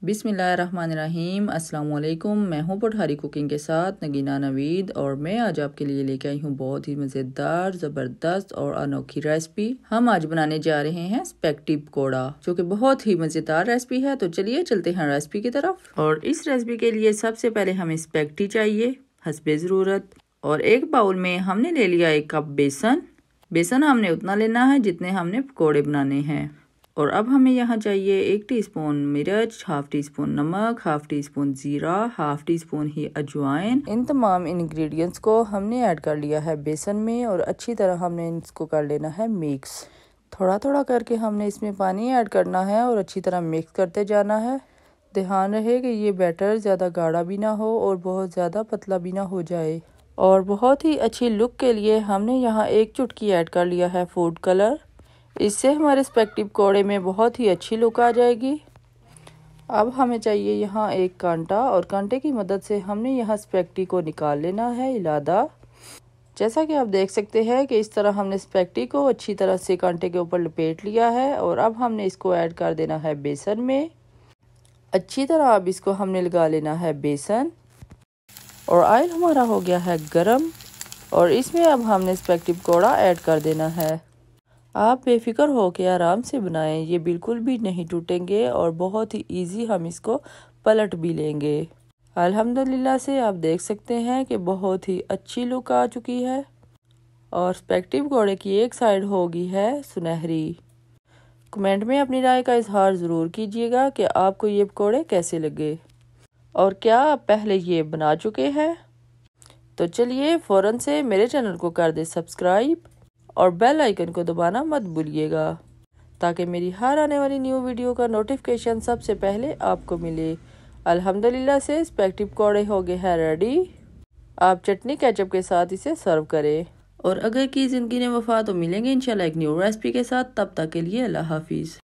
बिस्मिल्लाहिर्रहमानिर्रहीम। अस्सलाम वालेकुम। मैं हूँ पठारी कुकिंग के साथ नगीना नवीद और मैं आज आपके लिए लेके आई हूँ बहुत ही मज़ेदार, ज़बरदस्त और अनोखी रेसिपी। हम आज बनाने जा रहे हैं स्पेगेटी पकोड़ा, जो कि बहुत ही मज़ेदार रेसिपी है। तो चलिए चलते हैं रेसिपी की तरफ। और इस रेसिपी के लिए सबसे पहले हमें स्पेगेटी चाहिए हस्बे ज़रूरत। और एक बाउल में हमने ले लिया 1 कप बेसन। बेसन हमने उतना लेना है जितने हमने पकोड़े बनाने हैं। और अब हमें यहाँ चाहिए 1 टीस्पून मिर्च, हाफ टी स्पून नमक, हाफ टी स्पून जीरा, हाफ टी स्पून ही अजवाइन। इन तमाम इंग्रेडिएंट्स को हमने ऐड कर लिया है बेसन में और अच्छी तरह हमने इसको कर लेना है मिक्स। थोड़ा थोड़ा करके हमने इसमें पानी ऐड करना है और अच्छी तरह मिक्स करते जाना है। ध्यान रहे कि ये बैटर ज़्यादा गाढ़ा भी ना हो और बहुत ज़्यादा पतला भी ना हो जाए। और बहुत ही अच्छी लुक के लिए हमने यहाँ 1 चुटकी ऐड कर लिया है फूड कलर। इससे हमारे स्पेगेटी पकोड़े में बहुत ही अच्छी लुक आ जाएगी। अब हमें चाहिए यहाँ 1 कांटा और कांटे की मदद से हमने यहाँ स्पेगेटी को निकाल लेना है इलादा। जैसा कि आप देख सकते हैं कि इस तरह हमने स्पेगेटी को अच्छी तरह से कांटे के ऊपर लपेट लिया है। और अब हमने इसको ऐड कर देना है बेसन में। अच्छी तरह अब इसको हमने लगा लेना है बेसन। और ऑयल हमारा हो गया है गरम और इसमें अब हमने स्पेगेटी पकोड़ा ऐड कर देना है। आप बेफिक्र हो के आराम से बनाएं, ये बिल्कुल भी नहीं टूटेंगे और बहुत ही इजी हम इसको पलट भी लेंगे। अल्हम्दुलिल्लाह से आप देख सकते हैं कि बहुत ही अच्छी लुक आ चुकी है। और स्पेगेटी पकोड़े की एक साइड होगी है सुनहरी। कमेंट में अपनी राय का इजहार ज़रूर कीजिएगा कि आपको ये पकोड़े कैसे लगे और क्या आप पहले ये बना चुके हैं। तो चलिए फ़ौरन से मेरे चैनल को कर दे सब्सक्राइब और बेल आइकन को दबाना मत भूलिएगा, ताकि मेरी हर आने वाली न्यू वीडियो का नोटिफिकेशन सबसे पहले आपको मिले। अल्हम्दुलिल्लाह से स्पेगेटी पकोड़े हो गए हैं रेडी। आप चटनी केचप के साथ इसे सर्व करें। और अगर की ज़िंदगी ने वफा तो मिलेंगे इंशाल्लाह एक न्यू रेसिपी के साथ। तब तक के लिए अल्लाह हाफिज़।